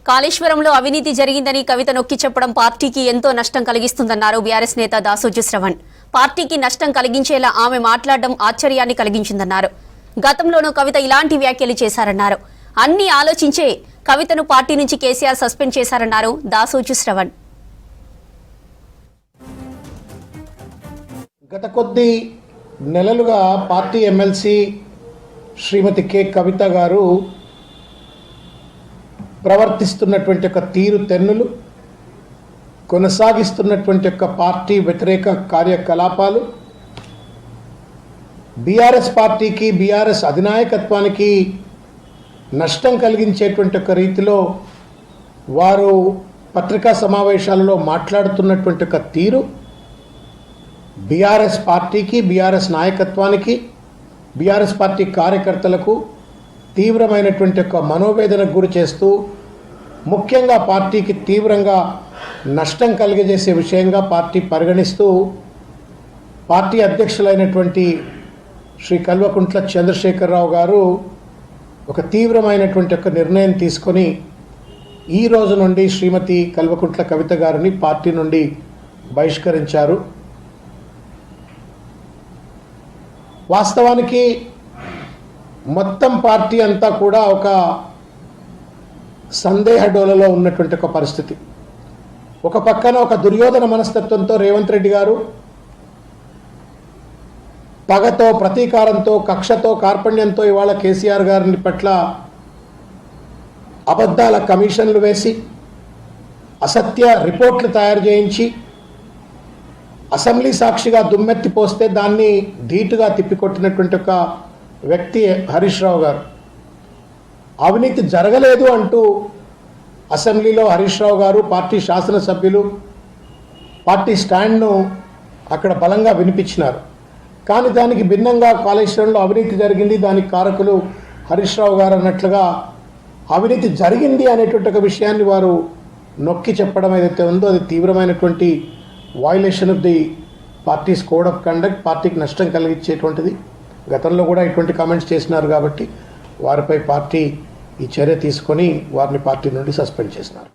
కాళేశ్వరంలో అవినీతి జరిగిందని కవిత నొక్కి చెప్పడం పార్టీకి ఎంతో నష్టం కలిగిస్తుందన్నారు బీఆర్ఎస్ నేత దాసోజు శ్రవణ్. పార్టీకి నష్టం కలిగించేలా ఆమె మాట్లాడడం ఆశ్చర్యాన్ని కలిగించిందన్నారు. గతంలోనూ కవిత ఇలాంటి వ్యాఖ్యలు చేశారన్నారు. అన్ని ఆలోచించే కవితను పార్టీ నుంచి కేసీఆర్ సస్పెండ్ చేశారన్నారు దాసోజు శ్రవణ్. గత కొద్ది నెలలుగా పార్టీ ఎమ్మెల్సీ శ్రీమతి కె కవిత గారు ప్రవర్తిస్తున్నటువంటి ఒక తీరు తెన్నులు, కొనసాగిస్తున్నటువంటి ఒక పార్టీ వ్యతిరేక కార్యకలాపాలు బీఆర్ఎస్ పార్టీకి, బీఆర్ఎస్ అధినాయకత్వానికి నష్టం కలిగించేటువంటి ఒక రీతిలో వారు పత్రికా సమావేశాలలో మాట్లాడుతున్నటువంటి ఒక తీరు బీఆర్ఎస్ పార్టీకి, బీఆర్ఎస్ నాయకత్వానికి, బీఆర్ఎస్ పార్టీ కార్యకర్తలకు తీవ్రమైనటువంటి ఒక మనోవేదనకు గురి చేస్తూ, ముఖ్యంగా పార్టీకి తీవ్రంగా నష్టం కలిగజేసే విషయంగా పార్టీ పరిగణిస్తూ పార్టీ అధ్యక్షులైనటువంటి శ్రీ కల్వకుంట్ల చంద్రశేఖరరావు గారు ఒక తీవ్రమైనటువంటి ఒక నిర్ణయం తీసుకొని ఈ రోజు నుండి శ్రీమతి కల్వకుంట్ల కవిత గారిని పార్టీ నుండి బహిష్కరించారు. వాస్తవానికి మొత్తం పార్టీ అంతా కూడా ఒక సందేహ డోలలో ఉన్నటువంటి ఒక పరిస్థితి. ఒక పక్కన ఒక దుర్యోధన మనస్తత్వంతో రేవంత్ రెడ్డి గారు పగతో, ప్రతీకారంతో, కక్షతో, కార్పణ్యంతో ఇవాళ కేసీఆర్ గారిని పట్ల అబద్ధాల కమిషన్లు వేసి, అసత్య రిపోర్ట్లు తయారు చేయించి, అసెంబ్లీ సాక్షిగా దుమ్మెత్తి పోస్తే దాన్ని ధీటుగా తిప్పికొట్టినటువంటి ఒక వ్యక్తి హరీష్ రావు గారు. అవినీతి జరగలేదు అంటూ అసెంబ్లీలో హరీష్ రావు గారు, పార్టీ శాసనసభ్యులు పార్టీ స్టాండ్ను అక్కడ బలంగా వినిపించినారు. కానీ దానికి భిన్నంగా కాళేశ్వరంలో అవినీతి జరిగింది, దానికి కారకులు హరీష్ రావు గారు అన్నట్లుగా అవినీతి జరిగింది అనేటువంటి ఒక విషయాన్ని వారు నొక్కి చెప్పడం ఏదైతే ఉందో అది తీవ్రమైనటువంటి violation of the parties code of conduct, పార్టీకి నష్టం కలిగించేటువంటిది. గతంలో కూడా ఇటువంటి కామెంట్స్ చేసినారు కాబట్టి వారిపై పార్టీ ఈ చర్య తీసుకొని వారిని పార్టీ నుండి సస్పెండ్ చేసినారు.